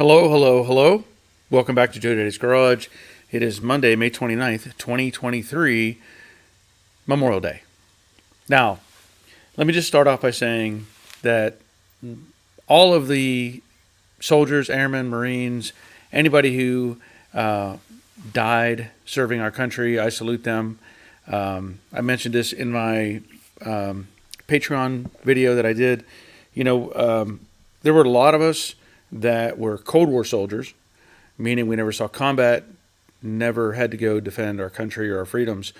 Hello, hello, hello. Welcome back to Joe Daddy's Garage. It is Monday, May 29th, 2023, Memorial Day. Now, let me just start off by saying that all of the soldiers, airmen, Marines, anybody who died serving our country, I salute them. I mentioned this in my Patreon video that I did. There were a lot of us that were Cold War soldiers, meaning we never saw combat, never had to go defend our country or our freedoms.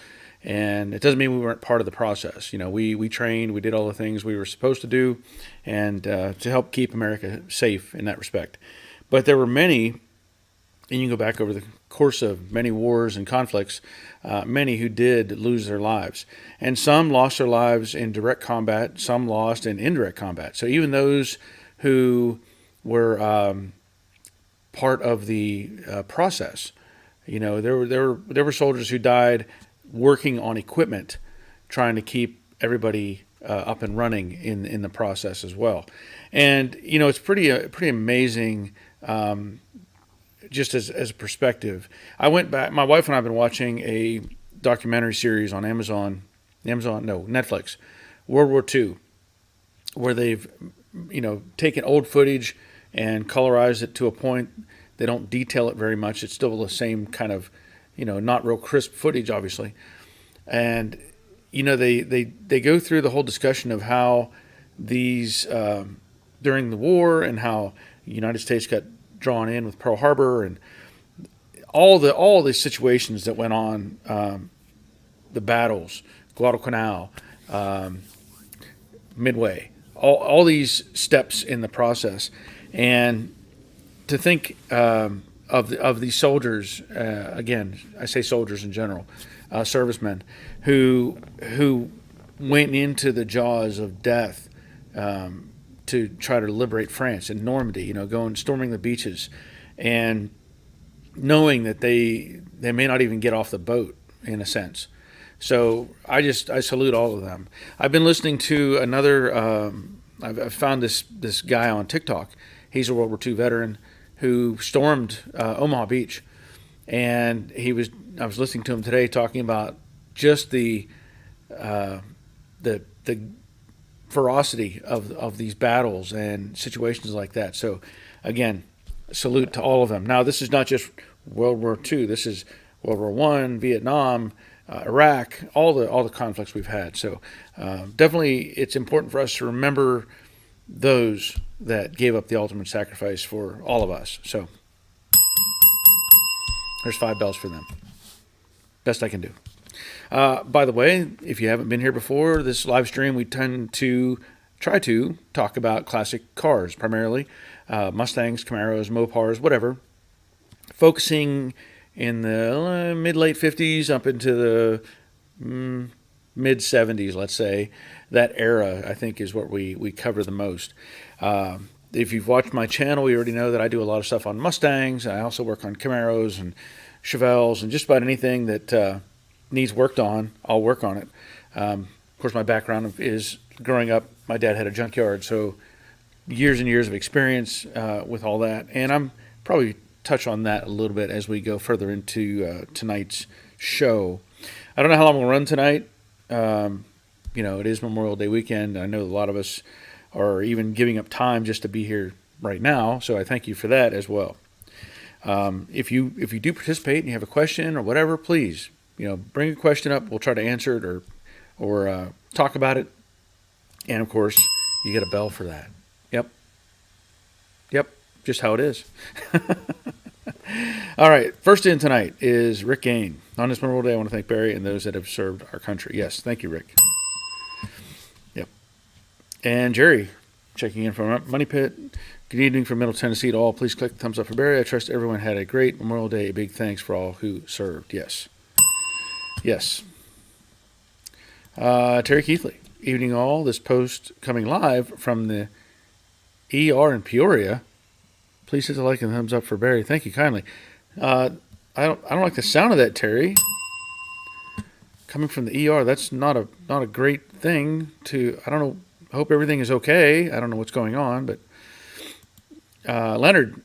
And it doesn't mean we weren't part of the process. We trained, we did all the things we were supposed to do, and to help keep America safe in that respect. But there were many, and you can go back over the course of many wars and conflicts, many who did lose their lives. And some lost their lives in direct combat, some lost in indirect combat. So even those who were part of the process. There were soldiers who died working on equipment, trying to keep everybody up and running in the process as well. And it's pretty amazing. Just as a perspective, I went back. My wife and I have been watching a documentary series on Netflix, World War II, where they've taken old footage and colorized it to a point. They don't detail it very much. It's still the same kind of, not real crisp footage, obviously. And, they go through the whole discussion of how these, during the war, and how the United States got drawn in with Pearl Harbor and all the situations that went on, the battles, Guadalcanal, Midway, all these steps in the process. And to think of these soldiers, again, I say soldiers in general, servicemen who went into the jaws of death to try to liberate France in Normandy, storming the beaches, and knowing that they may not even get off the boat in a sense. So I salute all of them. I've been listening to another. I've found this guy on TikTok. He's a World War II veteran who stormed Omaha Beach, and I was listening to him today talking about just the ferocity of these battles and situations like that. So again, salute to all of them. Now, this is not just World War II. This is World War I, Vietnam, Iraq, all the conflicts we've had. So definitely it's important for us to remember those that gave up the ultimate sacrifice for all of us. So there's 5 bells for them. Best I can do. By the way, if you haven't been here before, this live stream, we tend to try to talk about classic cars, primarily Mustangs, Camaros, Mopars, whatever, focusing in the mid-late 50s up into the mid-70s, let's say. That era, I think, is what we cover the most. If you've watched my channel, you already know that I do a lot of stuff on Mustangs. I also work on Camaros and Chevelles and just about anything that needs worked on, I'll work on it. Of course, my background is growing up, my dad had a junkyard, so years and years of experience with all that. And I'm probably touch on that a little bit as we go further into tonight's show. I don't know how long we'll run tonight. It is Memorial Day weekend. I know a lot of us are even giving up time just to be here right now, so I thank you for that as well. If you do participate and you have a question or whatever, please, bring a question up. We'll try to answer it or talk about it. And of course, you get a bell for that. Yep, just how it is. All right, first in tonight is Rick Gain. On this Memorial Day, I want to thank Barry and those that have served our country. Yes, thank you, Rick. Yep. And Jerry, checking in from Money Pit. Good evening from Middle Tennessee to all. Please click the thumbs up for Barry. I trust everyone had a great Memorial Day. A big thanks for all who served. Yes. Terry Keithley. Evening all. This post coming live from the ER in Peoria. Please hit the like and thumbs up for Barry. Thank you kindly. I don't like the sound of that, Terry. Coming from the ER, that's not a great thing to. I don't know. I hope everything is okay. I don't know what's going on, but Leonard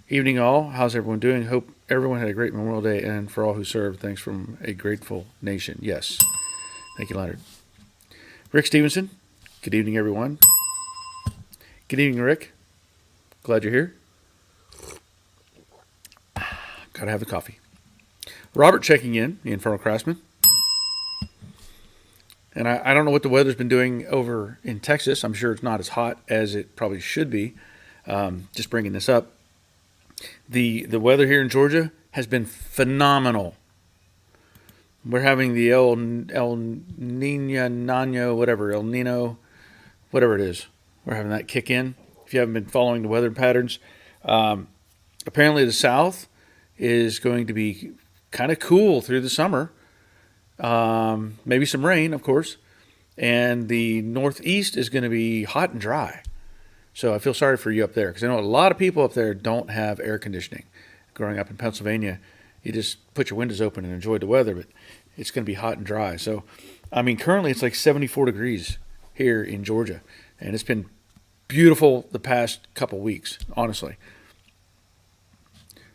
Evening all. How's everyone doing? Hope everyone had a great Memorial Day, and for all who served, thanks from a grateful nation. Yes. Thank you, Leonard. Rick Stevenson. Good evening, everyone. Good evening, Rick. Glad you're here. Gotta have the coffee. Robert checking in, the Infernal Craftsman. And I don't know what the weather's been doing over in Texas. I'm sure it's not as hot as it probably should be. Just bringing this up. The weather here in Georgia has been phenomenal. We're having the El Nino, whatever, El Nino, whatever it is. We're having that kick in. If you haven't been following the weather patterns, apparently the South is going to be kind of cool through the summer. Maybe some rain, of course. And the Northeast is going to be hot and dry. So I feel sorry for you up there because I know a lot of people up there don't have air conditioning. Growing up in Pennsylvania, you just put your windows open and enjoy the weather, but it's going to be hot and dry. So, I mean, currently it's like 74 degrees here in Georgia, and it's been beautiful the past couple weeks, honestly.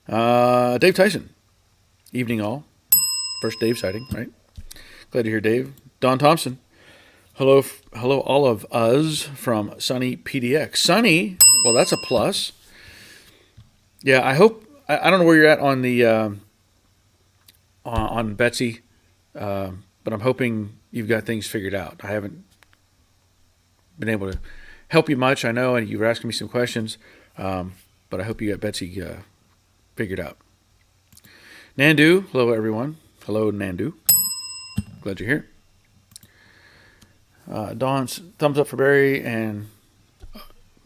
Dave Tyson, evening all. First Dave sighting, right? Glad to hear Dave. Don Thompson, hello all of us from sunny PDX. Sunny, well, that's a plus. Yeah, I hope. I don't know where you're at on the on Betsy, but I'm hoping you've got things figured out. I haven't been able to help you much. I know, and you were asking me some questions, but I hope you got Betsy figured out. Nandu, hello everyone. Hello Nandu. Glad you're here. Dawn's thumbs up for Barry and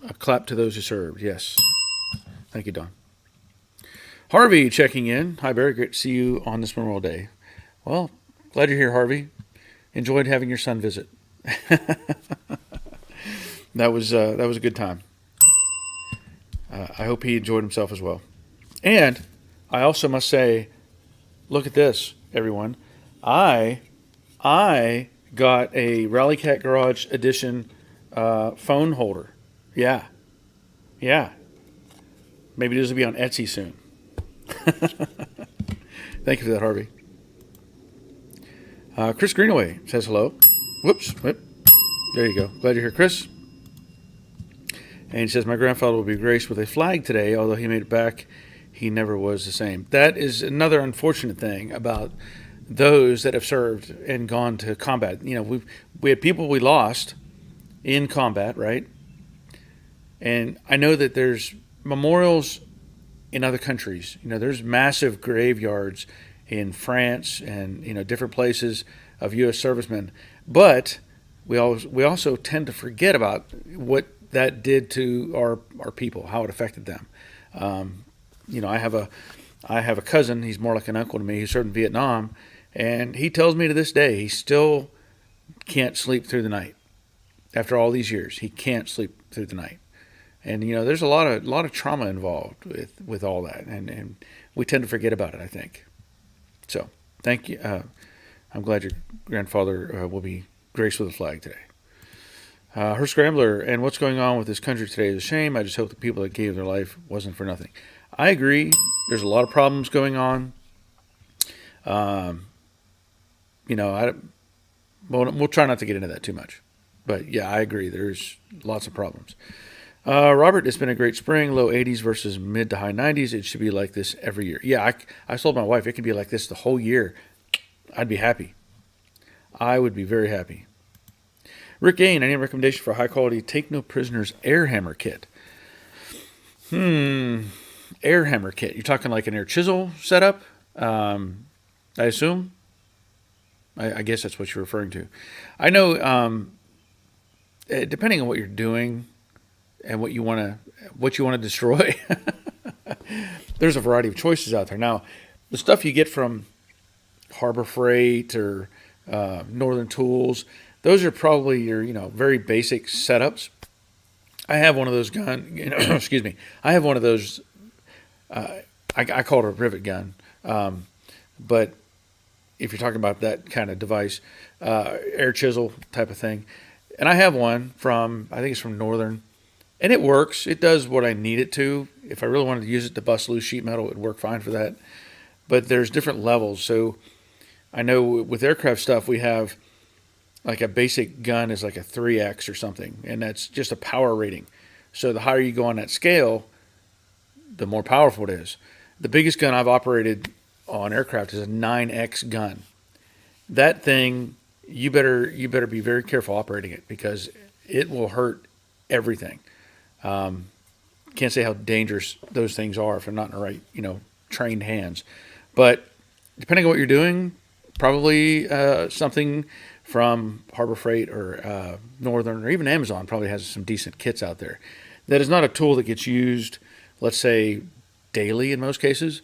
a clap to those who served. Yes. Thank you, Dawn. Harvey checking in. Hi, Barry. Great to see you on this Memorial Day. Well, glad you're here, Harvey. Enjoyed having your son visit. That was a good time. I hope he enjoyed himself as well. And I also must say, look at this, everyone. I got a Rally Cat Garage Edition phone holder. Yeah. Maybe this will be on Etsy soon. Thank you for that, Harvey. Chris Greenaway says hello. Whoops. There you go. Glad you're here, Chris. And he says, my grandfather will be graced with a flag today, although he made it back, he never was the same. That is another unfortunate thing about those that have served and gone to combat. You know, we had people we lost in combat, right? And I know that there's memorials in other countries. You know, there's massive graveyards in France and, you know, different places of U.S. servicemen. But we also tend to forget about what that did to our people, how it affected them. You know, I have a cousin. He's more like an uncle to me. He served in Vietnam, and he tells me to this day he still can't sleep through the night. After all these years, he can't sleep through the night. And you know, there's a lot of trauma involved with all that, and we tend to forget about it, I think. So, thank you. I'm glad your grandfather will be graced with a flag today. Her Scrambler, and what's going on with this country today is a shame. I just hope the people that gave their life wasn't for nothing. I agree. There's a lot of problems going on. You know, we'll try not to get into that too much. But yeah, I agree. There's lots of problems. Robert, it's been a great spring. Low 80s versus mid to high 90s. It should be like this every year. Yeah, I told my wife it could be like this the whole year. I'd be happy. I would be very happy. Rick Gain, any recommendation for a high quality Take No Prisoners air hammer kit? Air hammer kit. You're talking like an air chisel setup? I assume? I guess that's what you're referring to. I know, depending on what you're doing and what you want to destroy, there's a variety of choices out there. Now, the stuff you get from Harbor Freight or Northern Tools, those are probably your, you know, very basic setups. I have one of those excuse me. I have one of those. I call it a rivet gun, but if you're talking about that kind of device, air chisel type of thing, and I have one from, I think it's from Northern. And it works. It does what I need it to. If I really wanted to use it to bust loose sheet metal, it would work fine for that. But there's different levels. So I know with aircraft stuff, we have like a basic gun is like a 3X or something, and that's just a power rating. So the higher you go on that scale, the more powerful it is. The biggest gun I've operated on aircraft is a 9X gun. That thing, you better be very careful operating it because it will hurt everything. Can't say how dangerous those things are if they're not in the right, trained hands. But depending on what you're doing, probably something from Harbor Freight or Northern or even Amazon probably has some decent kits out there. That is not a tool that gets used, let's say, daily in most cases.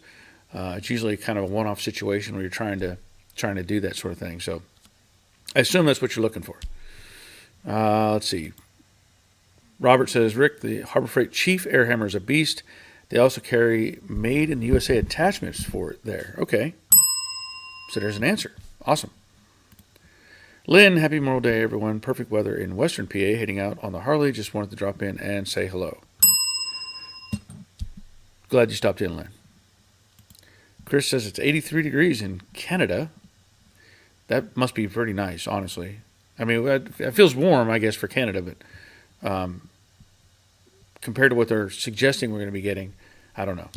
It's usually kind of a one-off situation where you're trying to do that sort of thing. So I assume that's what you're looking for. Let's see. Robert says, Rick, the Harbor Freight Chief Air Hammer is a beast. They also carry made in the USA attachments for it there. Okay. So there's an answer. Awesome. Lynn, happy Memorial Day, everyone. Perfect weather in Western PA. Heading out on the Harley. Just wanted to drop in and say hello. Glad you stopped in, Lynn. Chris says it's 83 degrees in Canada. That must be pretty nice, honestly. I mean, it feels warm, I guess, for Canada, but compared to what they're suggesting we're going to be getting, I don't know.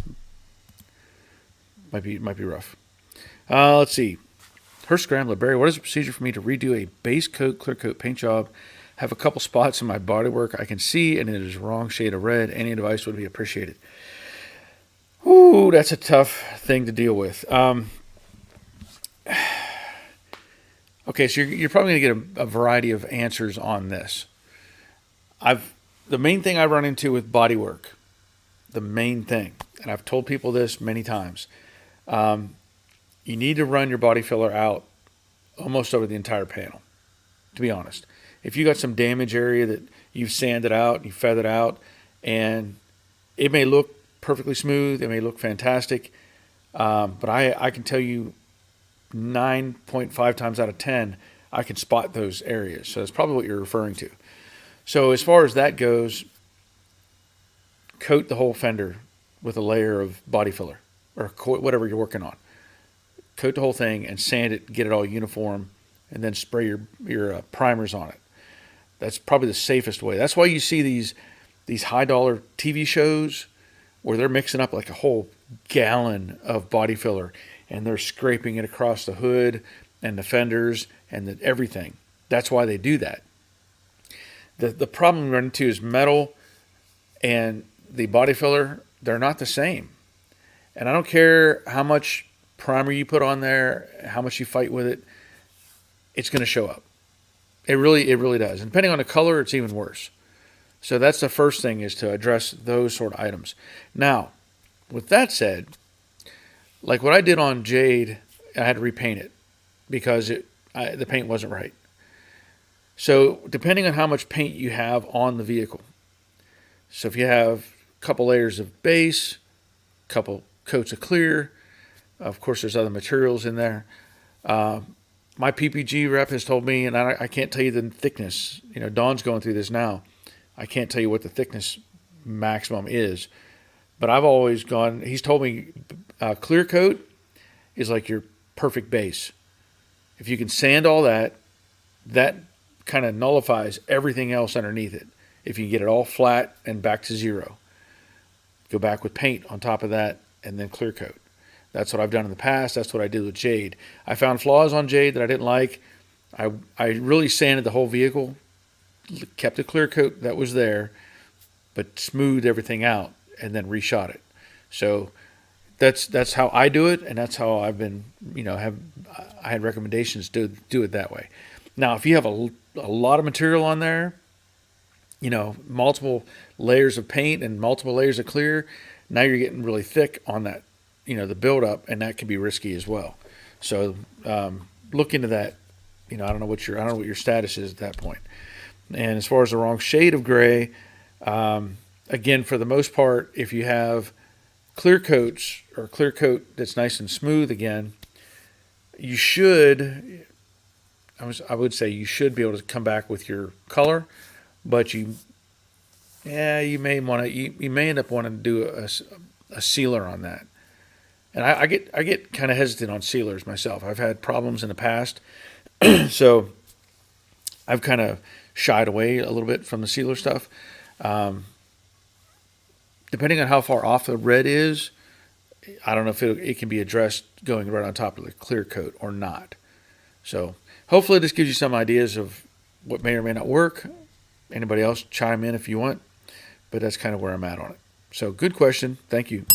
Might be rough. Let's see. Her Scrambler, Barry, what is the procedure for me to redo a base coat, clear coat paint job? Have a couple spots in my bodywork I can see, and it is wrong shade of red. Any advice would be appreciated. Ooh, that's a tough thing to deal with. Okay, so you're probably going to get a variety of answers on this. The main thing I run into with bodywork, the main thing, and I've told people this many times, you need to run your body filler out almost over the entire panel, to be honest. If you got some damage area that you've sanded out, you feathered out, and it may look perfectly smooth, it may look fantastic, but I can tell you 9.5 times out of 10, I can spot those areas. So that's probably what you're referring to. So as far as that goes, coat the whole fender with a layer of body filler or whatever you're working on. Coat the whole thing and sand it, get it all uniform, and then spray your primers on it. That's probably the safest way. That's why you see these high-dollar TV shows where they're mixing up like a whole gallon of body filler, and they're scraping it across the hood and the fenders and everything. That's why they do that. The problem we run into is metal and the body filler, they're not the same. And I don't care how much primer you put on there, how much you fight with it, it's going to show up. It really does. And depending on the color, it's even worse. So that's the first thing, is to address those sort of items. Now, with that said, like what I did on Jade, I had to repaint it because the paint wasn't right. So depending on how much paint you have on the vehicle, so if you have a couple layers of base, a couple coats of clear, of course there's other materials in there. My PPG rep has told me, and I can't tell you the thickness. Dawn's going through this now. I can't tell you what the thickness maximum is, but I've always gone. He's told me clear coat is like your perfect base. If you can sand all that kind of nullifies everything else underneath it. If you get it all flat and back to zero, go back with paint on top of that and then clear coat. That's what I've done in the past. That's what I did with Jade. I found flaws on Jade that I didn't like. I really sanded the whole vehicle, kept the clear coat that was there, but smoothed everything out and then reshot it. So that's how I do it, and that's how I've been, I had recommendations to do it that way. Now, if you have a lot of material on there, multiple layers of paint and multiple layers of clear, now you're getting really thick on that, the buildup, and that can be risky as well. So look into that. I don't know what your status is at that point. And as far as the wrong shade of gray, again, for the most part, if you have clear coats or a clear coat that's nice and smooth again, you should, I would say you should be able to come back with your color, but you yeah, you may end up wanting to do a sealer on that. And I get kind of hesitant on sealers myself. I've had problems in the past, so I've kind of shied away a little bit from the sealer stuff. Um, Depending on how far off the red is, I don't know if it can be addressed going right on top of the clear coat or not. So hopefully this gives you some ideas of what may or may not work. Anybody else chime in if you want, but that's kind of where I'm at on it. So good question. Thank you.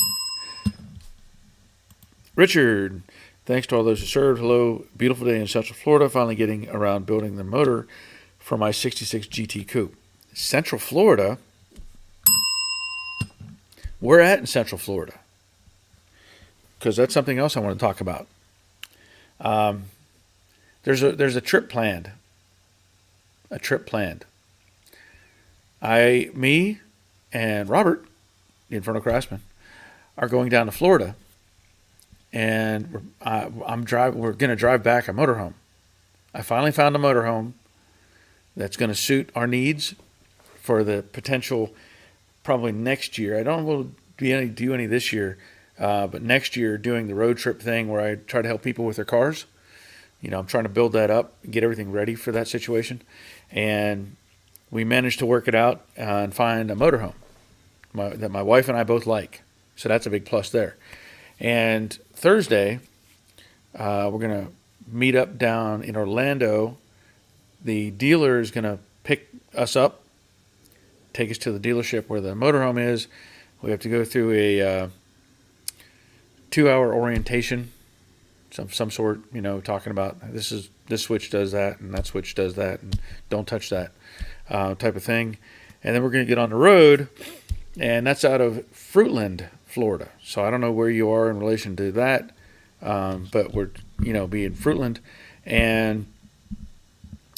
Richard, thanks to all those who served. Hello, beautiful day in Central Florida. Finally getting around building the motor for my 66 GT Coupe. Central Florida? Where at in Central Florida? Because that's something else I want to talk about. There's a trip planned. A trip planned. Me and Robert, the Inferno Craftsman, are going down to Florida, and we're going to drive back a motorhome. I finally found a motorhome that's going to suit our needs for the potential probably next year. I don't know if we'll do any this year, but next year doing the road trip thing where I try to help people with their cars. I'm trying to build that up, get everything ready for that situation. And we managed to work it out and find a motorhome that my wife and I both like. So that's a big plus there. And Thursday, we're going to meet up down in Orlando. The dealer is going to pick us up, take us to the dealership where the motorhome is. We have to go through a 2-hour orientation, some sort, talking about this switch does that and that switch does that and don't touch that type of thing. And then we're going to get on the road, and that's out of Fruitland, Florida. So I don't know where you are in relation to that, but we're be in Fruitland, and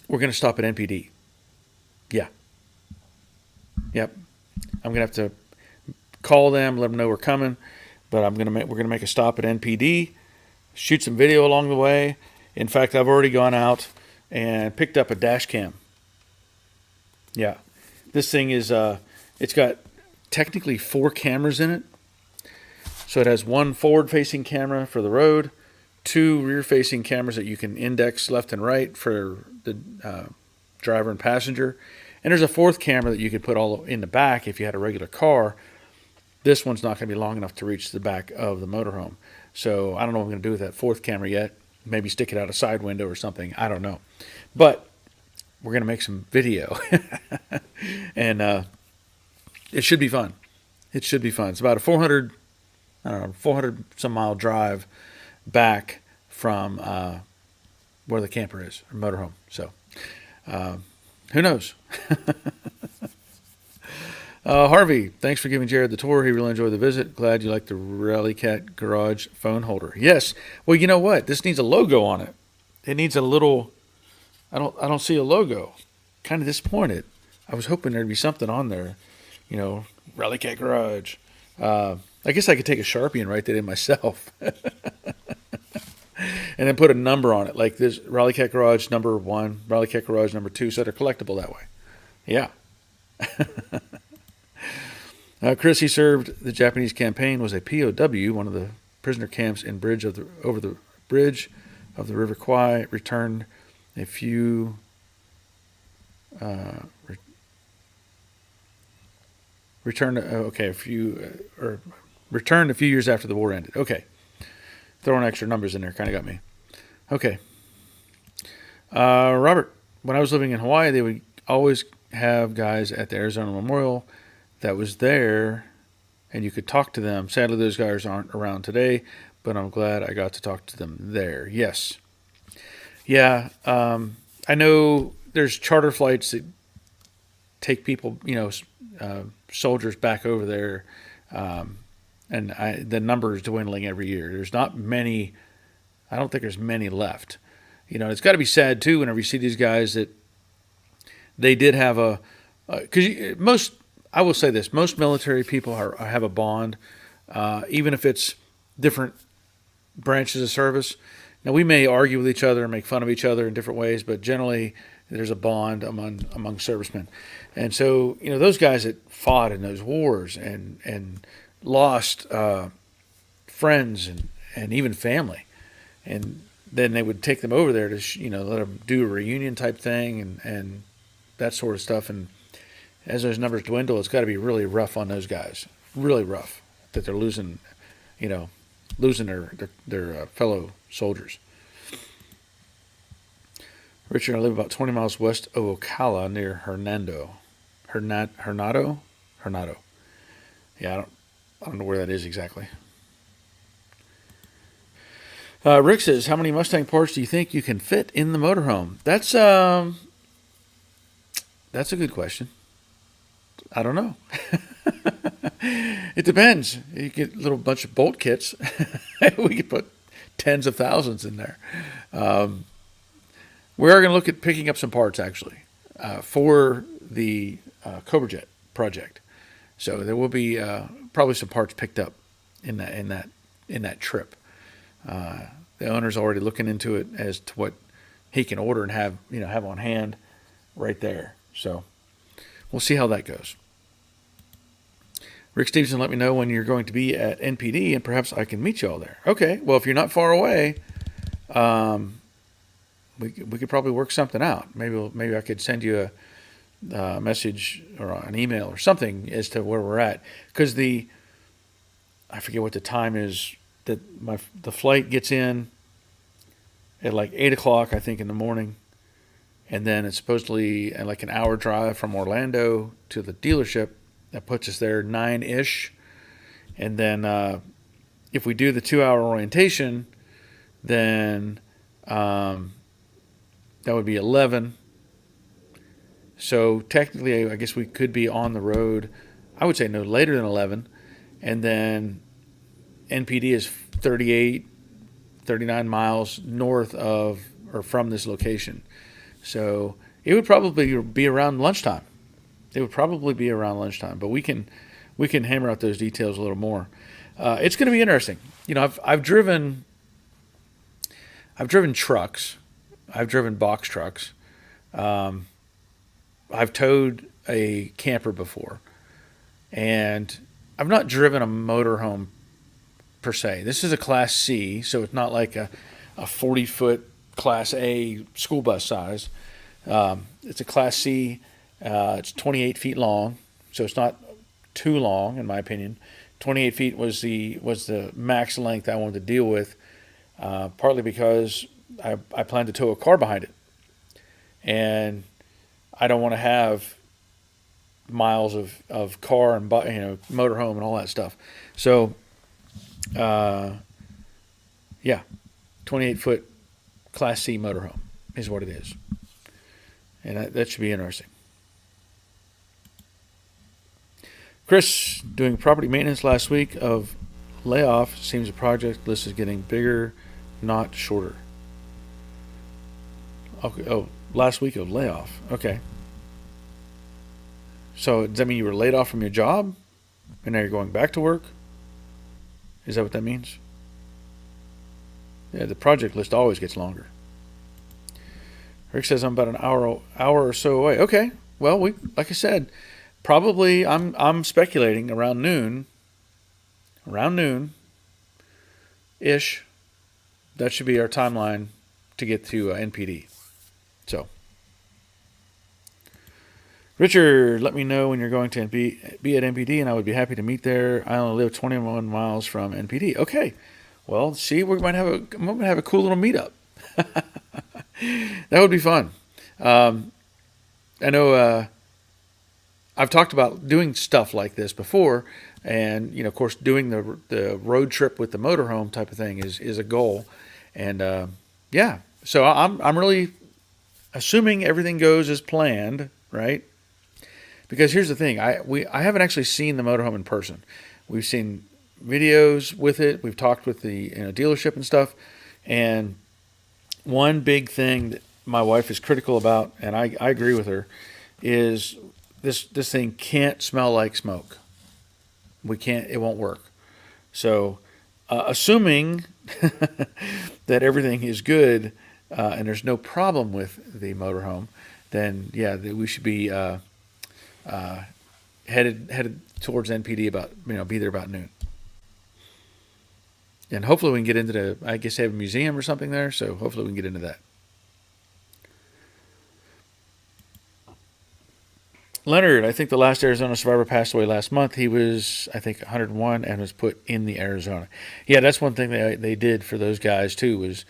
we're going to stop at NPD. Yeah. Yep. I'm going to have to call them, let them know we're coming, but we're going to make a stop at NPD, shoot some video along the way. In fact, I've already gone out and picked up a dash cam. Yeah. This thing is it's got technically 4 cameras in it. So it has 1 forward-facing camera for the road, 2 rear-facing cameras that you can index left and right for the driver and passenger. And there's a 4th camera that you could put all in the back if you had a regular car. This one's not going to be long enough to reach the back of the motorhome. So I don't know what I'm going to do with that 4th camera yet. Maybe stick it out a side window or something. I don't know. But we're going to make some video. And it should be fun. It should be fun. It's about a 400 some mile drive back from where the camper is, or motorhome. So who knows? Harvey, thanks for giving Jared the tour. He really enjoyed the visit. Glad you like the Rallycat Garage phone holder. Yes. Well, you know what? This needs a logo on it. It needs a little. I don't see a logo. Kind of disappointed. I was hoping there'd be something on there. Rallycat Garage. I guess I could take a Sharpie and write that in myself. And then put a number on it, like this Rallycat Garage number 1, Rallycat Garage number 2, so they're collectible that way. Yeah. Chris, he served the Japanese campaign, was a POW, one of the prisoner camps in over the bridge of the River Kwai, returned a few returned a few years after the war ended. Okay. Throwing extra numbers in there kind of got me. Okay. Robert, when I was living in Hawaii, they would always have guys at the Arizona Memorial that was there, and you could talk to them. Sadly, those guys aren't around today, but I'm glad I got to talk to them there. Yes. Yeah. I know there's charter flights that take people, soldiers back over there. And the number is dwindling every year. There's not many. I don't think there's many left. It's got to be sad too whenever you see these guys that they did have because I will say this, most military people have a bond, even if it's different branches of service. Now we may argue with each other and make fun of each other in different ways, but generally There's a bond among servicemen, and so those guys that fought in those wars and lost friends and even family, and then they would take them over there to let them do a reunion type thing and that sort of stuff. And as those numbers dwindle, it's got to be really rough on those guys, really rough that they're losing their fellow soldiers. Richard, I live about 20 miles west of Ocala near Hernando. Hernado. Yeah, I don't know where that is exactly. Rick says, how many Mustang parts do you think you can fit in the motorhome? That's a good question. I don't know. It depends. You get a little bunch of bolt kits. We could put tens of thousands in there. We are going to look at picking up some parts actually for the Cobra Jet project. So there will be probably some parts picked up in that trip. The owner's already looking into it as to what he can order and have on hand right there. So we'll see how that goes. Rick Stevenson, let me know when you're going to be at NPD, and perhaps I can meet you all there. Okay, well, if you're not far away, we could probably work something out. Maybe I could send you a message or an email or something as to where we're at. Because I forget what the time is that the flight gets in at like 8 o'clock, I think, in the morning. And then it's supposedly like an hour drive from Orlando to the dealership. That puts us there 9-ish. And then if we do the 2-hour orientation, then that would be 11. So technically, I guess we could be on the road, I would say no later than 11. And then NPD is 38, 39 miles north of or from this location. So it would probably be around lunchtime. But we can hammer out those details a little more. It's going to be interesting. I've driven trucks. I've driven box trucks. I've towed a camper before, and I've not driven a motorhome per se. This is a Class C, so it's not like a 40-foot Class A school bus size. It's a Class C. It's 28 feet long, so it's not too long, in my opinion. 28 feet was the max length I wanted to deal with, partly because I plan to tow a car behind it, and I don't want to have miles of car and motorhome and all that stuff. So, 28-foot Class C motorhome is what it is, and that should be interesting. Chris, doing property maintenance last week of layoff. Seems the project list is getting bigger, not shorter. Okay. Oh, last week of layoff. Okay. So does that mean you were laid off from your job and now you're going back to work? Is that what that means? Yeah, the project list always gets longer. Rick says I'm about an hour or so away. Okay. Well, like I said, probably I'm speculating around noon-ish. That should be our timeline to get to NPD. So, Richard, let me know when you're going to be at NPD, and I would be happy to meet there. I only live 21 miles from NPD. Okay, well, see, we might have a cool little meetup. That would be fun. I know I've talked about doing stuff like this before, and of course, doing the road trip with the motorhome type of thing is a goal, and so I'm really assuming everything goes as planned, right? Because here's the thing, I haven't actually seen the motorhome in person. We've seen videos with it. We've talked with the dealership and stuff, and one big thing that my wife is critical about, and I agree with her, is this thing can't smell like smoke. It won't work. So, assuming that everything is good and there's no problem with the motorhome, then yeah, we should be headed towards NPD about be there about noon. And hopefully we can get into I guess they have a museum or something there, so hopefully we can get into that. Leonard, I think the last Arizona survivor passed away last month. He was, I think, 101 and was put in the Arizona. Yeah, that's one thing they did for those guys too, was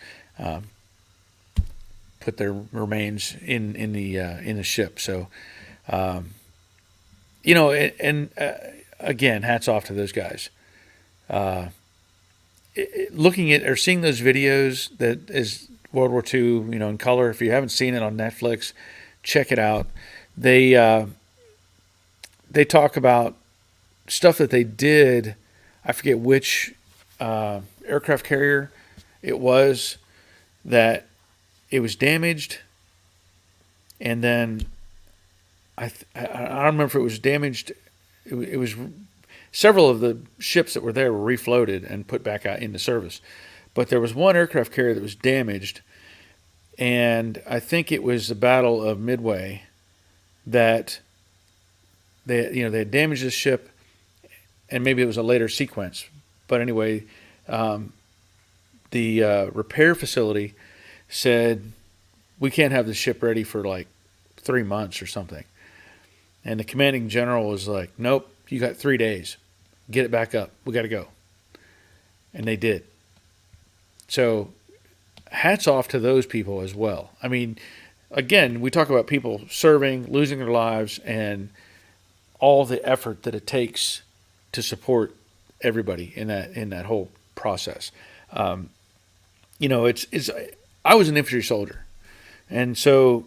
put their remains in the ship. So, again, hats off to those guys. Looking at or seeing those videos that is World War II, in color. If you haven't seen it on Netflix, check it out. They talk about stuff that they did. I forget which aircraft carrier it was that it was damaged, and then I don't remember if it was damaged. It was several of the ships that were there were refloated and put back out into service, but there was one aircraft carrier that was damaged, and I think it was the Battle of Midway that they had damaged the ship, and maybe it was a later sequence. But anyway, the repair facility said, we can't have the ship ready for like 3 months or something. And the commanding general was like, nope, you got 3 days. Get it back up. We got to go. And they did. So hats off to those people as well. I mean, again, we talk about people serving, losing their lives, and all the effort that it takes to support everybody in that whole process. It's I was an infantry soldier, and so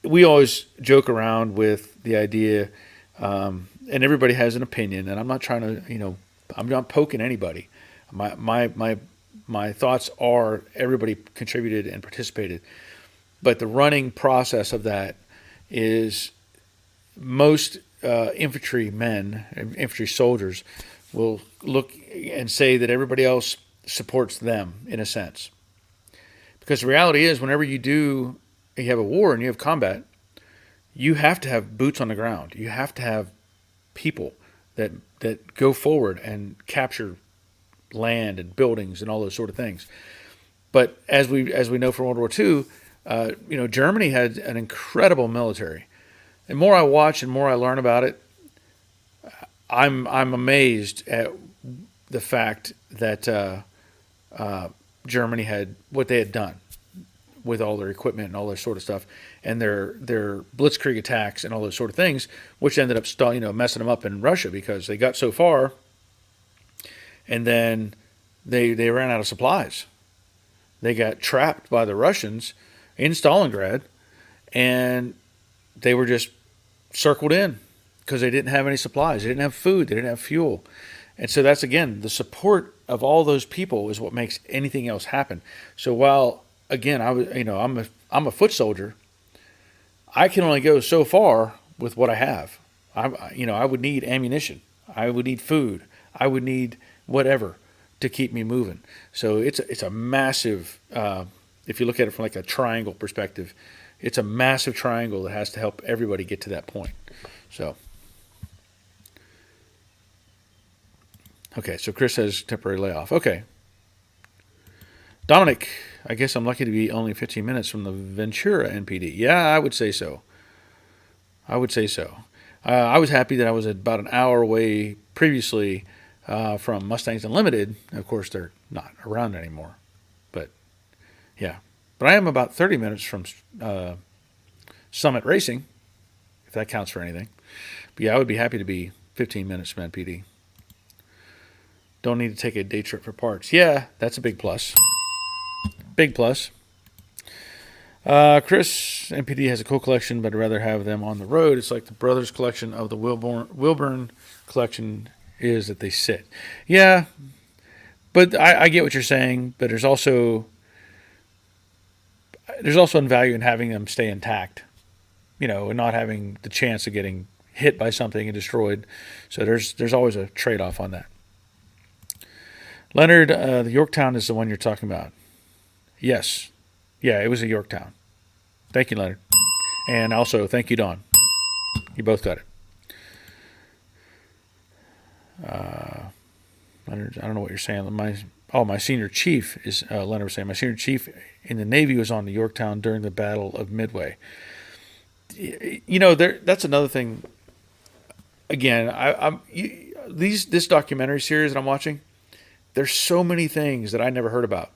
we always joke around with the idea, and everybody has an opinion, and I'm not trying to, I'm not poking anybody. My thoughts are everybody contributed and participated, but the running process of that is most infantry men, infantry soldiers, will look and say that everybody else supports them in a sense. Because the reality is, whenever you have a war and you have combat, you have to have boots on the ground. You have to have people that go forward and capture land and buildings and all those sort of things. But as we know from World War II, Germany had an incredible military. The more I watch and more I learn about it, I'm amazed at the fact that Germany had what they had done with all their equipment and all this sort of stuff, and their blitzkrieg attacks and all those sort of things, which ended up messing them up in Russia because they got so far, and then they ran out of supplies. They got trapped by the Russians in Stalingrad, and they were just circled in because they didn't have any supplies. They didn't have food. They didn't have fuel. And so that's, again, the support of all those people is what makes anything else happen. So while, again, I'm a foot soldier, I can only go so far with what I have. I would need ammunition. I would need food. I would need whatever to keep me moving. So it's a massive, if you look at it from like a triangle perspective, it's a massive triangle that has to help everybody get to that point. So, okay, so Chris says temporary layoff. Okay. Dominic, I guess I'm lucky to be only 15 minutes from the Ventura NPD. Yeah, I would say so. I was happy that I was about an hour away previously from Mustangs Unlimited. Of course, they're not around anymore. But, yeah. But I am about 30 minutes from Summit Racing, if that counts for anything. But yeah, I would be happy to be 15 minutes from NPD. Don't need to take a day trip for parts. Yeah, that's a big plus. Big plus. Chris, NPD has a cool collection, but I'd rather have them on the road. It's like the Brothers collection of the Wilburn collection is that they sit. Yeah, but I get what you're saying, but there's also value in having them stay intact, and not having the chance of getting hit by something and destroyed. So there's always a trade-off on that. Leonard, the Yorktown is the one you're talking about. Yes. Yeah, it was a Yorktown. Thank you, Leonard. And also, thank you, Don. You both got it. I don't know what you're saying. My senior chief is Leonard was saying. My senior chief in the Navy was on the Yorktown during the Battle of Midway. That's another thing. Again, this documentary series that I'm watching. There's so many things that I never heard about.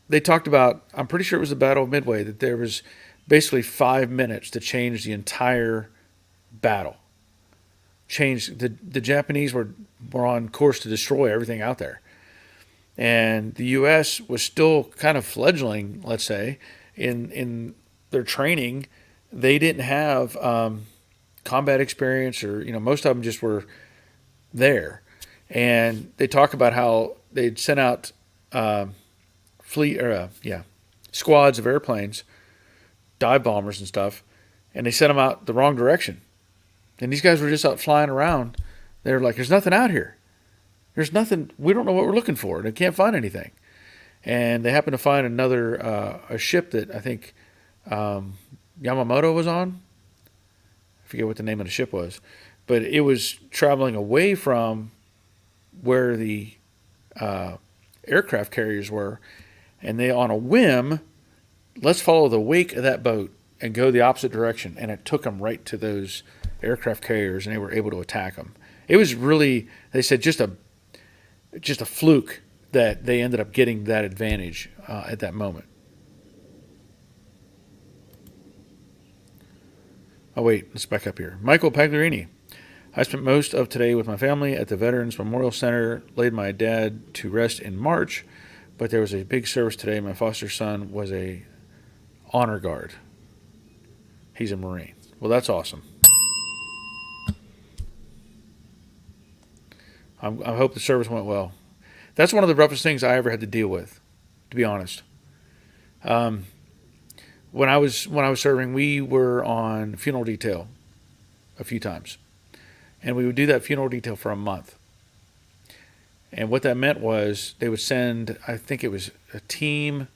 They talked about. I'm pretty sure it was the Battle of Midway. That there was basically 5 minutes to change the entire battle. The Japanese were on course to destroy everything out there, and the U.S. was still kind of fledgling, let's say, in their training. They didn't have combat experience, or most of them just were there, and they talk about how they'd sent out squads of airplanes, dive bombers and stuff, and they sent them out the wrong direction. And these guys were just out flying around. They're like, there's nothing out here. There's nothing. We don't know what we're looking for. They can't find anything. And they happened to find another a ship that I think Yamamoto was on. I forget what the name of the ship was. But it was traveling away from where the aircraft carriers were. And they, on a whim, let's follow the wake of that boat and go the opposite direction. And it took them right to those aircraft carriers, and they were able to attack them. It was really, they said, just a fluke that they ended up getting that advantage at that moment. Oh, wait, let's back up here. Michael Pagliarini. I spent most of today with my family at the Veterans Memorial Center, laid my dad to rest in March, but there was a big service today. My foster son was a honor guard. He's a Marine. Well, that's awesome. I hope the service went well. That's one of the roughest things I ever had to deal with, to be honest. When I was serving, we were on funeral detail a few times, and we would do that funeral detail for a month. And what that meant was they would send, I think it was a team,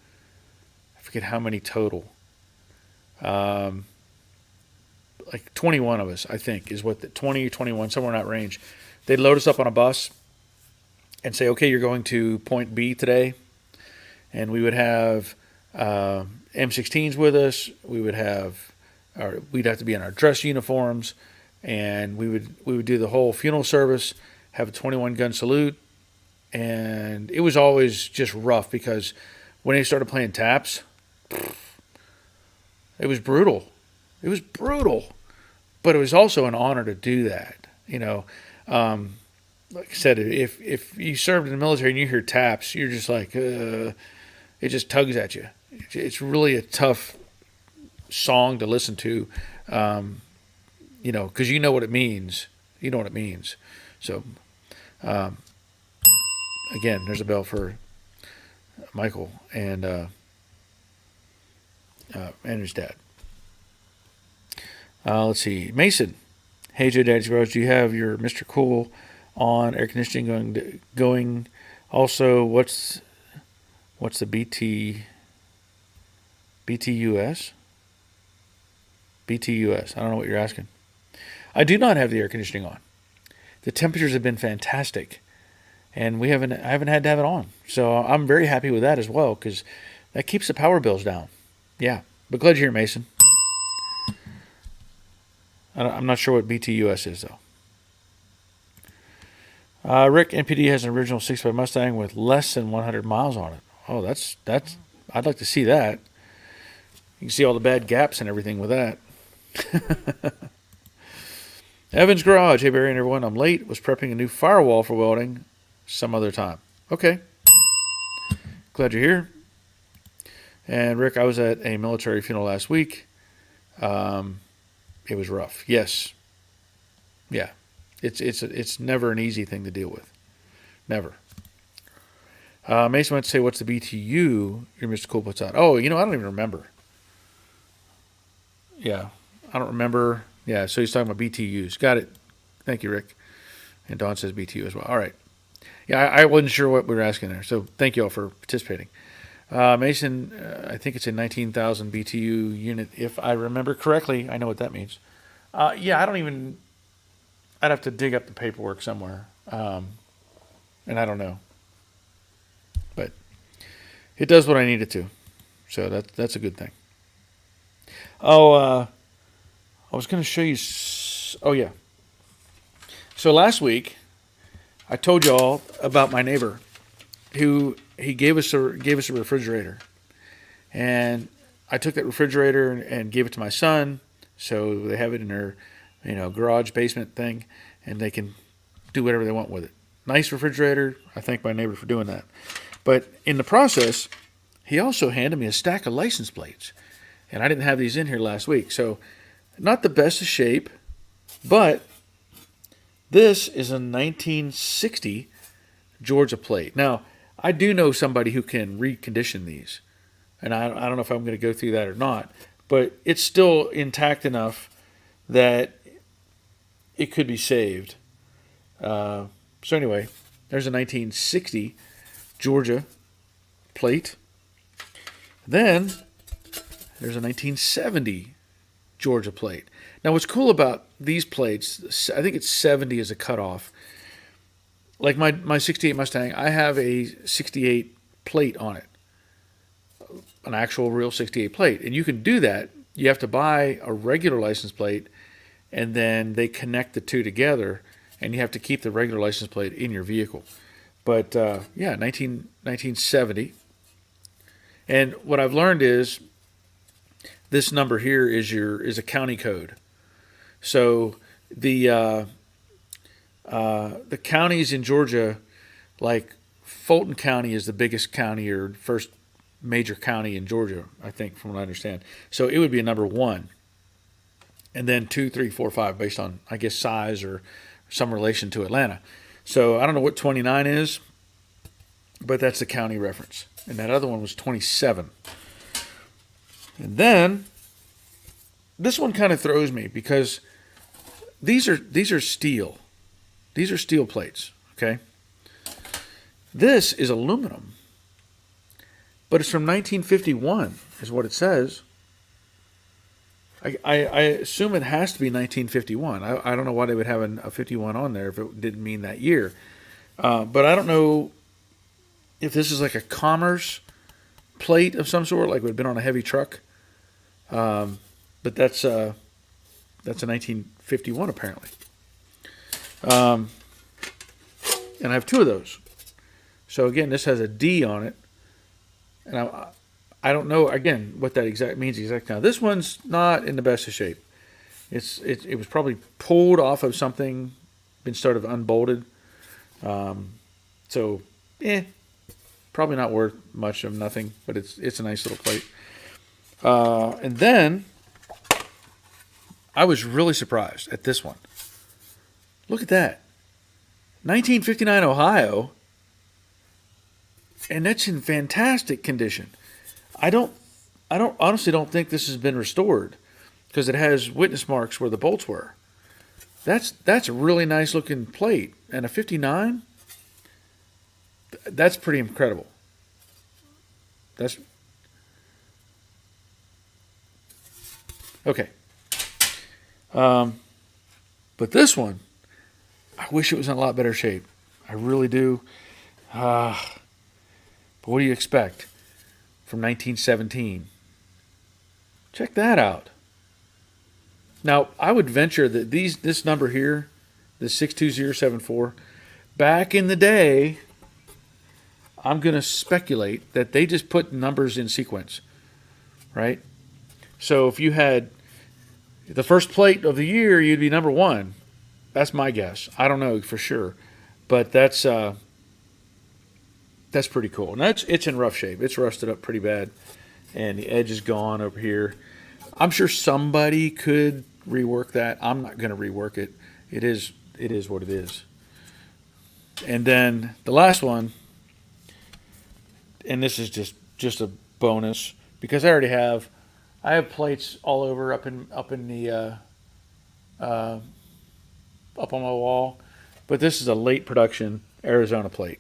I forget how many total, like 21 of us, I think, is what 20, 21, somewhere in that range. They'd load us up on a bus and say, okay, you're going to point B today. And we would have M16s with us. We'd have to be in our dress uniforms. And we would do the whole funeral service, have a 21 gun salute. And it was always just rough because when they started playing taps, it was brutal. It was brutal. But it was also an honor to do that, like I said, if you served in the military and you hear taps, you're just like, it just tugs at you. It's really a tough song to listen to, because you know what it means. You know what it means. So, again, there's a bell for Michael and his dad. Let's see. Mason. Hey, Joe Daddy's Garage, do you have your Mr. Cool on air conditioning going? Also, what's the BTUS? BTUS. I don't know what you're asking. I do not have the air conditioning on. The temperatures have been fantastic, and I haven't had to have it on. So I'm very happy with that as well because that keeps the power bills down. Yeah, but glad you're here, Mason. I'm not sure what BTUS is, though. Rick, NPD has an original 6.5 Mustang with less than 100 miles on it. Oh, that's. I'd like to see that. You can see all the bad gaps and everything with that. Evan's Garage. Hey, Barry and everyone. I'm late. Was prepping a new firewall for welding some other time. Okay. Glad you're here. And Rick, I was at a military funeral last week. It was rough. Yes. Yeah. It's never an easy thing to deal with. Never. Mason went to say, what's the BTU your Mr. Cool puts out? Oh, I don't even remember. Yeah. I don't remember. Yeah, so he's talking about BTUs. Got it. Thank you, Rick. And Don says BTU as well. All right. Yeah, I wasn't sure what we were asking there, so thank you all for participating. Mason, I think it's a 19,000 BTU unit, if I remember correctly. I know what that means. Yeah, I don't even. I'd have to dig up the paperwork somewhere, and I don't know, but it does what I need it to, so that's a good thing. Oh, I was going to show you. Oh yeah. So last week, I told y'all about my neighbor, who he gave us a refrigerator, and I took that refrigerator and gave it to my son, so they have it in their, garage basement thing, and they can do whatever they want with it. Nice refrigerator. I thank my neighbor for doing that. But in the process, he also handed me a stack of license plates, and I didn't have these in here last week, so not the best of shape, but this is a 1960 Georgia plate. Now, I do know somebody who can recondition these, and I don't know if I'm going to go through that or not, but it's still intact enough that it could be saved. So anyway, there's a 1960 Georgia plate. Then there's a 1970 Georgia plate. Now, what's cool about these plates, I think it's 70 as a cutoff. Like my 68 Mustang, I have a 68 plate on it, an actual real 68 plate. And you can do that. You have to buy a regular license plate, and then they connect the two together, and you have to keep the regular license plate in your vehicle. But yeah, 1970. And what I've learned is this number here is a county code. So the counties in Georgia, like Fulton County is the biggest county or first major county in Georgia, I think, from what I understand. So it would be a number 1. And then 2, 3, 4, 5, based on, I guess, size or some relation to Atlanta. So I don't know what 29 is, but that's the county reference. And that other one was 27. And then this one kind of throws me because these are steel. These are steel plates, okay? This is aluminum, but it's from 1951, is what it says. I assume it has to be 1951. I don't know why they would have a 51 on there if it didn't mean that year. But I don't know if this is like a commerce plate of some sort, like it would have been on a heavy truck. But that's a 1951 apparently. And I have 2 of those. So again, this has a D on it, and I don't know again what that exact means exactly. Now this one's not in the best of shape. It was probably pulled off of something, been sort of unbolted. So probably not worth much of nothing, but it's a nice little plate. And then I was really surprised at this one. Look at that. 1959 Ohio, and that's in fantastic condition. I honestly don't think this has been restored because it has witness marks where the bolts were. That's a really nice looking plate, and a 59. That's pretty incredible. That's okay. But this one, I wish it was in a lot better shape. I really do. But what do you expect from 1917? Check that out. Now, I would venture that this number here, the 62074, back in the day, I'm going to speculate that they just put numbers in sequence, right? So if you had the first plate of the year, you'd be number 1. That's my guess. I don't know for sure, but that's pretty cool. And it's in rough shape. It's rusted up pretty bad, and the edge is gone over here. I'm sure somebody could rework that. I'm not going to rework it. It is what it is. And then the last one, and this is just a bonus because I have plates all over up in the up on my wall, but this is a late production Arizona plate.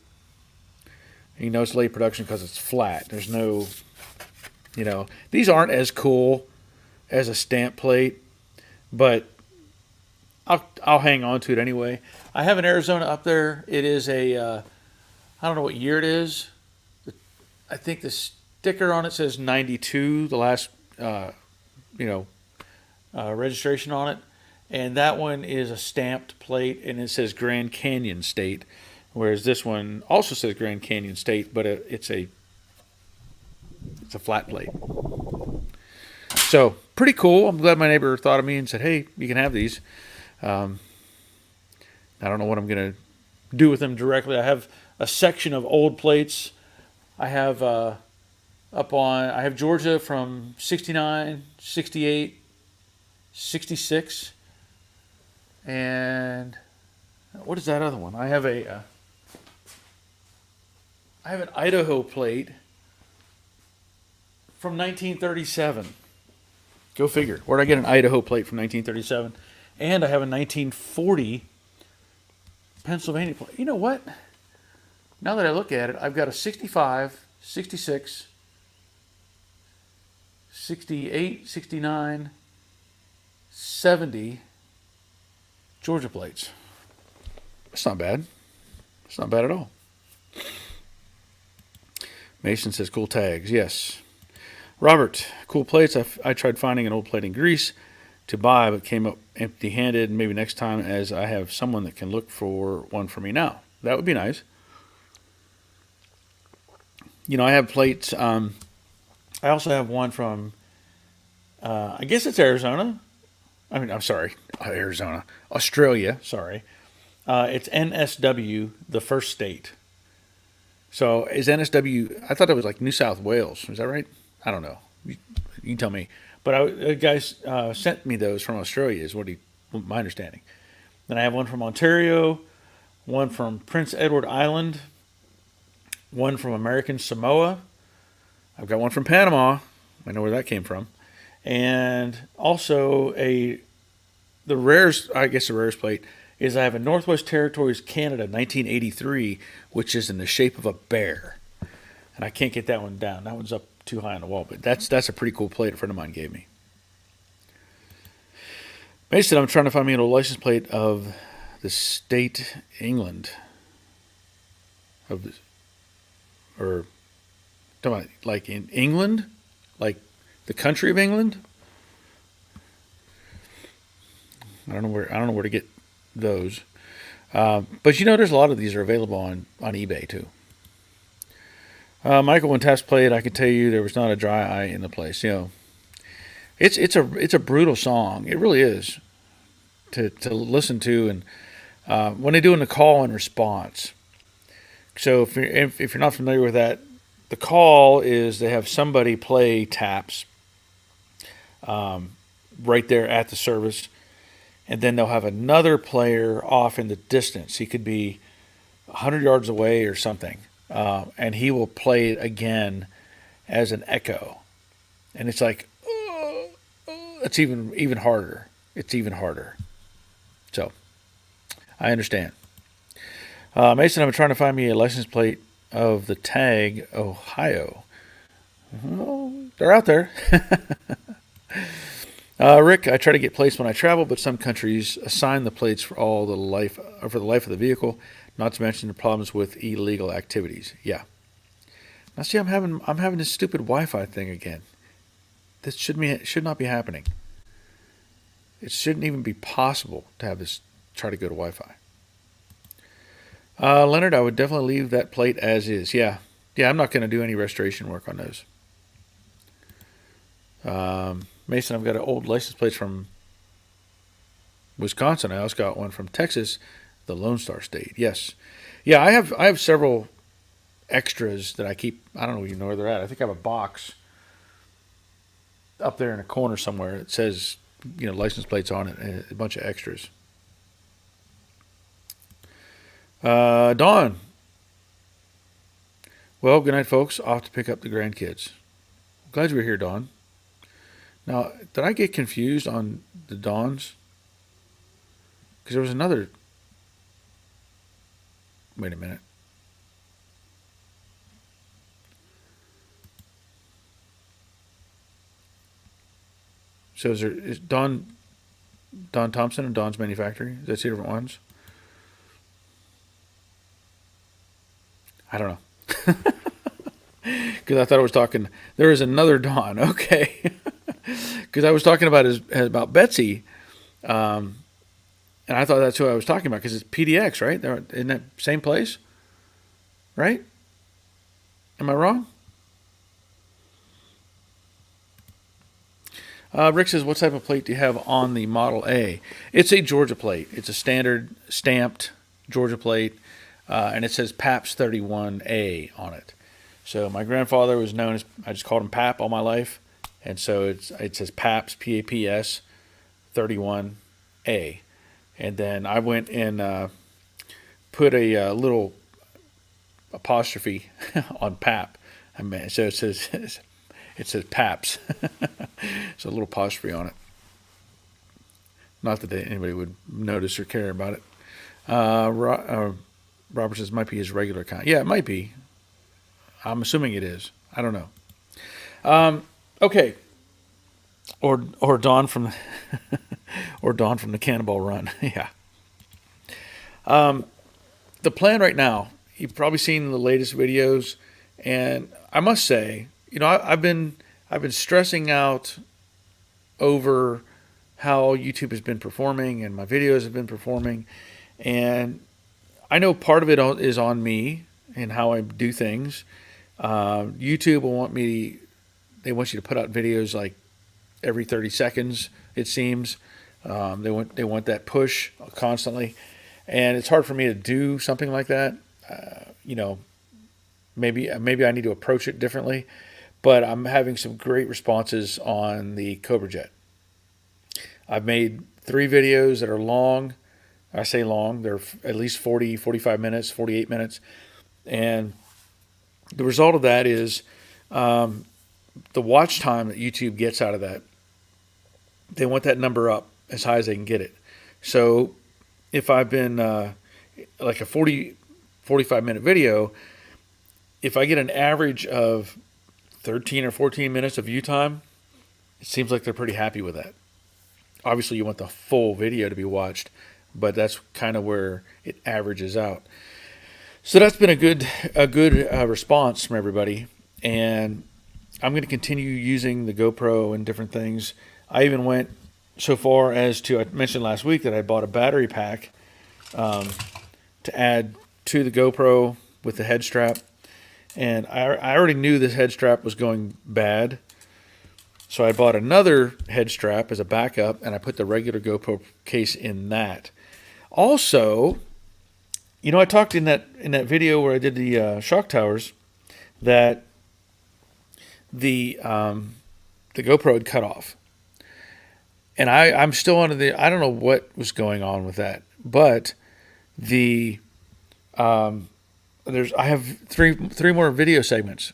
You know it's late production because it's flat. There's no, these aren't as cool as a stamp plate, but I'll hang on to it anyway. I have an Arizona up there. It is I don't know what year it is. I think the sticker on it says 92, the last, registration on it. And that one is a stamped plate, and it says Grand Canyon State, whereas this one also says Grand Canyon State, but it's a flat plate. So pretty cool. I'm glad my neighbor thought of me and said, "Hey, you can have these." I don't know what I'm gonna do with them directly. I have a section of old plates. I have I have Georgia from 69, 68, 66. And what is that other one? I have an Idaho plate from 1937. Go figure. Where'd I get an Idaho plate from 1937? And I have a 1940 Pennsylvania plate. You know what? Now that I look at it, I've got a 65, 66, 68, 69, 70 Georgia plates. That's not bad. It's not bad at all. Mason says cool tags. Yes. Robert, cool plates. I tried finding an old plate in Greece to buy, but came up empty-handed. Maybe next time, as I have someone that can look for one for me now. That would be nice. I have plates. I also have one from, I guess it's Arizona. I'm sorry, Arizona. Australia, sorry. It's NSW, the first state. So is NSW, I thought it was like New South Wales. Is that right? I don't know. You tell me. But the guys sent me those from Australia, is my understanding. Then I have one from Ontario, one from Prince Edward Island, one from American Samoa. I've got one from Panama. I know where that came from. And also the rarest plate is I have a Northwest Territories Canada 1983, which is in the shape of a bear. And I can't get that one down. That one's up too high on the wall, but that's a pretty cool plate a friend of mine gave me. Mason, I'm trying to find me an old license plate of the state England. Or talking about like in England? Like the country of England? I don't know where to get those. But there's a lot of these are available on eBay too. Michael, when Taps played, I could tell you there was not a dry eye in the place. It's a brutal song. It really is to listen to, and when they do in the call and response. So if you're not familiar with that, the call is they have somebody play taps right there at the service, and then they'll have another player off in the distance. He could be 100 yards away or something, and he will play it again as an echo, and it's like it's even harder. It's even harder. So I understand. Mason, I'm trying to find me a license plate of the tag Ohio. Oh, they're out there. Rick, I try to get plates when I travel, but some countries assign the plates for the life of the vehicle. Not to mention the problems with illegal activities. Yeah. Now see, I'm having this stupid Wi-Fi thing again. This should not be happening. It shouldn't even be possible to have this try to go to Wi-Fi. Leonard, I would definitely leave that plate as is. Yeah, I'm not going to do any restoration work on those. Mason, I've got an old license plate from Wisconsin. I also got one from Texas, the Lone Star State. Yes. Yeah, I have several extras that I keep. I don't know where they're at. I think I have a box up there in a corner somewhere. It says, license plates on it and a bunch of extras. Dawn. Well, good night, folks. Off to pick up the grandkids. Glad you were here, Dawn. Now, did I get confused on the Dawns? Because there was another. Wait a minute. So is Don Thompson and Don's Manufacturing? Is that two different ones? I don't know. Because I thought I was talking. There is another Don. Okay. Because I was talking about Betsy, and I thought that's who I was talking about because it's PDX, right? They're in that same place, right? Am I wrong? Rick says, what type of plate do you have on the Model A? It's a Georgia plate. It's a standard stamped Georgia plate, and it says PAPS 31A on it. So my grandfather was known as, I just called him Pap all my life, and so it says PAPS, PAPS 31A. And then I went and put a little apostrophe on PAP. So it says PAPS. So a little apostrophe on it. Not that anybody would notice or care about it. Robert says might be his regular account. Yeah, it might be. I'm assuming it is. I don't know. Okay. Or Dawn from the or Dawn from the Cannonball Run. Yeah. The plan right now, you've probably seen the latest videos, and I must say, I've been stressing out over how YouTube has been performing and my videos have been performing, and I know part of it is on me and how I do things. YouTube will want you to put out videos like every 30 seconds, it seems. They want that push constantly, and it's hard for me to do something like that. Maybe I need to approach it differently, but I'm having some great responses on the Cobra Jet. I've made 3 videos that are long. I say long, they're at least 40, 45 minutes, 48 minutes. And the result of that is the watch time that YouTube gets out of that. They want that number up as high as they can get it. So if I've been like a 45 minute video, if I get an average of 13 or 14 minutes of view time, it seems like they're pretty happy with that. Obviously, you want the full video to be watched, but that's kind of where it averages out. So that's been a good response from everybody, and I'm going to continue using the GoPro and different things. I even went so far as to, I mentioned last week that I bought a battery pack to add to the GoPro with the head strap, and I already knew this head strap was going bad. So I bought another head strap as a backup, and I put the regular GoPro case in that. Also, I talked in that video where I did the shock towers that the GoPro had cut off, and I'm still under I don't know what was going on with that, but I have three more video segments.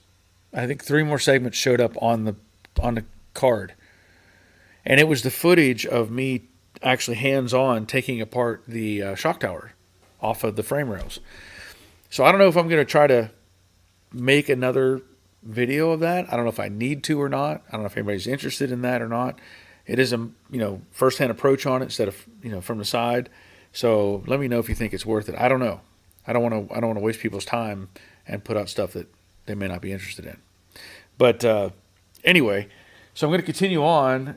I think 3 more segments showed up on the card, and it was the footage of me actually hands-on taking apart the shock tower off of the frame rails. So I don't know if I'm going to try to make another video of that. I don't know if I need to or not. I don't know if anybody's interested in that or not. It is a first-hand approach on it instead of from the side. So let me know if you think it's worth it. I don't know. I don't want to waste people's time and put out stuff that they may not be interested in. But anyway. So I'm going to continue on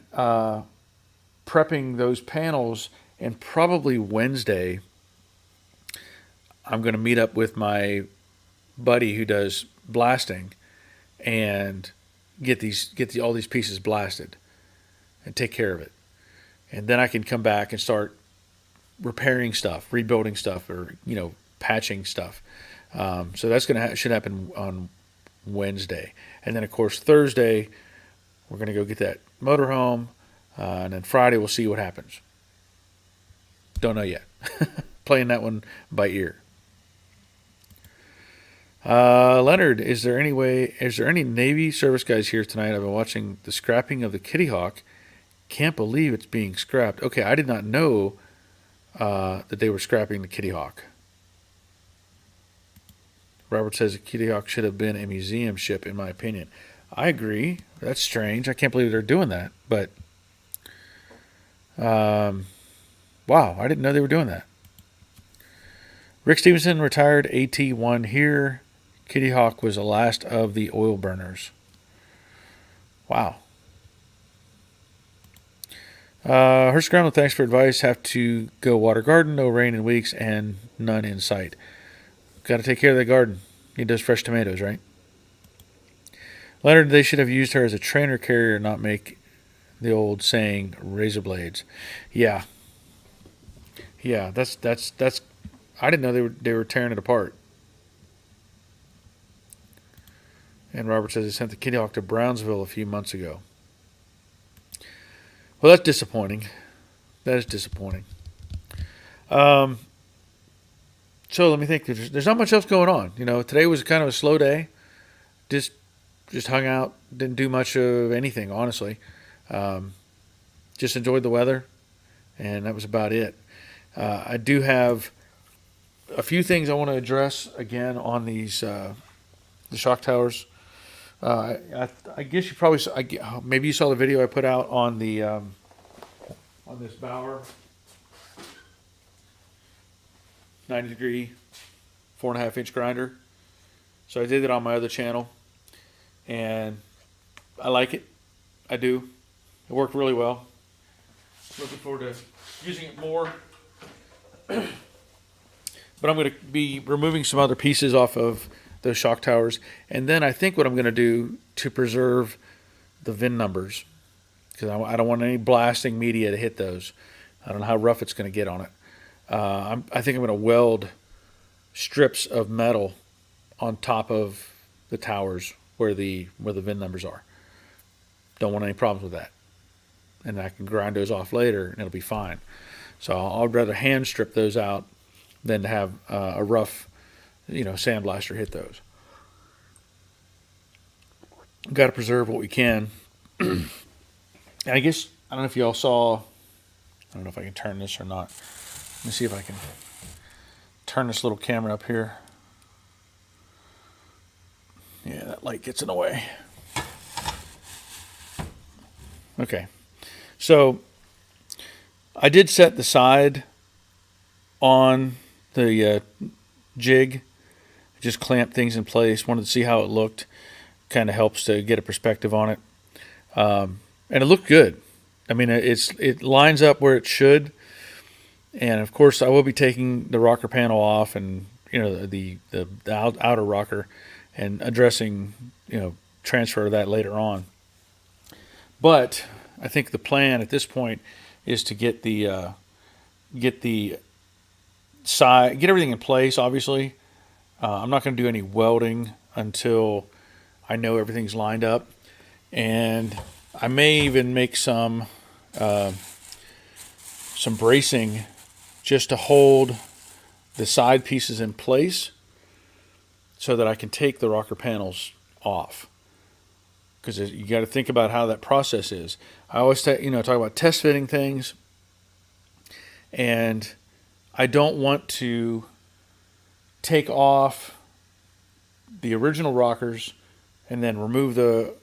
prepping those panels, and probably Wednesday I'm going to meet up with my buddy who does blasting and get all these pieces blasted and take care of it. And then I can come back and start repairing stuff, rebuilding stuff, or patching stuff. So that's should happen on Wednesday. And then of course Thursday we're going to go get that motorhome, and then Friday we'll see what happens. Don't know yet. Playing that one by ear. Leonard, is there any Navy service guys here tonight? I've been watching the scrapping of the Kitty Hawk. Can't believe it's being scrapped. Okay, I did not know that they were scrapping the Kitty Hawk. Robert says the Kitty Hawk should have been a museum ship, in my opinion. I agree. That's strange. I can't believe they're doing that. But Wow, I didn't know they were doing that. Rick Stevenson retired AT1 here. Kitty Hawk was the last of the oil burners. Wow. Her Scramble, thanks for advice. Have to go water garden. No rain in weeks and none in sight. Got to take care of the garden. Need those fresh tomatoes, right? Leonard, they should have used her as a trainer carrier, not make the old saying razor blades. Yeah, yeah. That's. I didn't know they were tearing it apart. And Robert says he sent the Kitty Hawk to Brownsville a few months ago. Well, that's disappointing. That is disappointing. So let me think. There's not much else going on. Today was kind of a slow day. Just hung out. Didn't do much of anything, honestly. Just enjoyed the weather, and that was about it. I do have a few things I want to address again on these the shock towers. I guess you probably maybe you saw the video I put out on the on this Bauer 90-degree 4.5-inch grinder. So I did it on my other channel, and I like it. I do. It worked really well. Looking forward to using it more. But I'm going to be removing some other pieces off of those shock towers. And then I think what I'm going to do to preserve the VIN numbers, because I don't want any blasting media to hit those. I don't know how rough it's going to get on it. I think I'm going to weld strips of metal on top of the towers where the VIN numbers are. Don't want any problems with that. And I can grind those off later and it'll be fine. So I'd rather hand strip those out than to have a rough, sandblaster hit those. Got to preserve what we can. And I guess, I don't know if y'all saw, I don't know if I can turn this or not. Let me see if I can turn this little camera up here. Yeah, that light gets in the way. Okay. So I did set the side on the jig, just clamp things in place. Wanted to see how it looked. Kind of helps to get a perspective on it. And it looked good. I mean, it lines up where it should. And of course, I will be taking the rocker panel off, and the outer rocker, and addressing transfer of that later on. But I think the plan at this point is to get the side, get everything in place. Obviously, I'm not going to do any welding until I know everything's lined up, and I may even make some bracing just to hold the side pieces in place, so that I can take the rocker panels off. Because you got to think about how that process is. I always talk about test fitting things, and I don't want to take off the original rockers and then remove the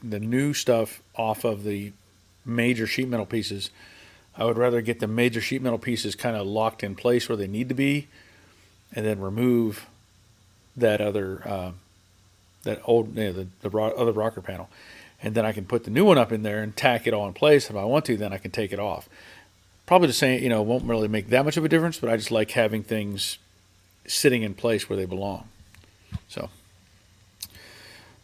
new stuff off of the major sheet metal pieces. I would rather get the major sheet metal pieces kind of locked in place where they need to be, and then remove that other the other rocker panel, and then I can put the new one up in there and tack it all in place. If I want to, then I can take it off. Probably the same, won't really make that much of a difference, but I just like having things sitting in place where they belong. So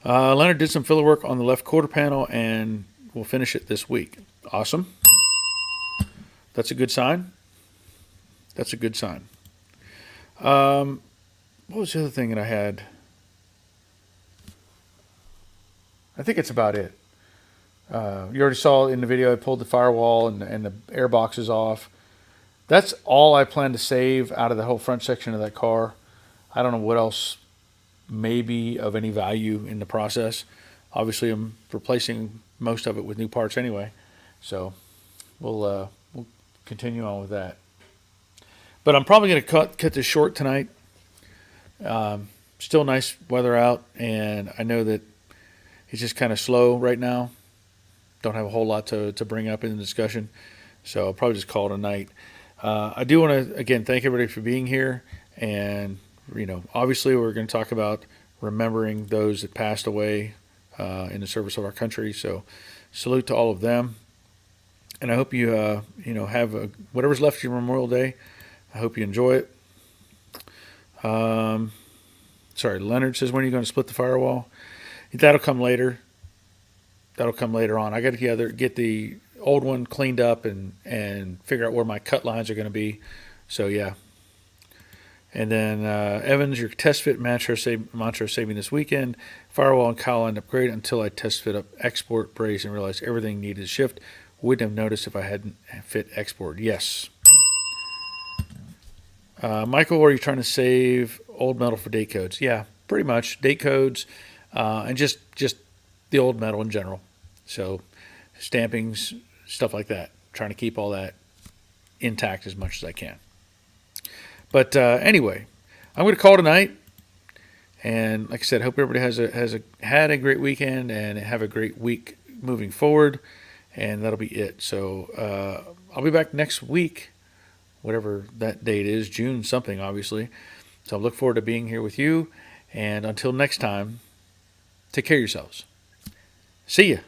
Leonard did some filler work on the left quarter panel, and we'll finish it this week. Awesome. That's a good sign. That's a good sign. What was the other thing that I had? I think it's about it. You already saw in the video I pulled the firewall and the air boxes off. That's all I plan to save out of the whole front section of that car. I don't know what else may be of any value in the process. Obviously, I'm replacing most of it with new parts anyway. So we'll continue on with that. But I'm probably going to cut this short tonight. Still nice weather out, and I know that it's just kind of slow right now. Don't have a whole lot to bring up in the discussion. So I'll probably just call it a night. I do want to again thank everybody for being here, and obviously we're going to talk about remembering those that passed away in the service of our country. So salute to all of them, and I hope you have whatever's left of your Memorial Day. I hope you enjoy it. Sorry, Leonard says, when are you going to split the firewall? That'll come later. That'll come later on. I got to get the old one cleaned up and figure out where my cut lines are going to be. So yeah. And then Evans, your test fit mantra saving this weekend. Firewall and Kyle end up great until I test fit up export brace and realized everything needed to shift. Wouldn't have noticed if I hadn't fit export. Yes. Michael, are you trying to save old metal for date codes? Yeah, pretty much date codes, and just the old metal in general. So stampings, stuff like that. Trying to keep all that intact as much as I can. But anyway, I'm going to call tonight. And like I said, hope everybody had a great weekend and have a great week moving forward. And that'll be it. So I'll be back next week, whatever that date is, June something, obviously. So I look forward to being here with you. And until next time, take care of yourselves. See ya.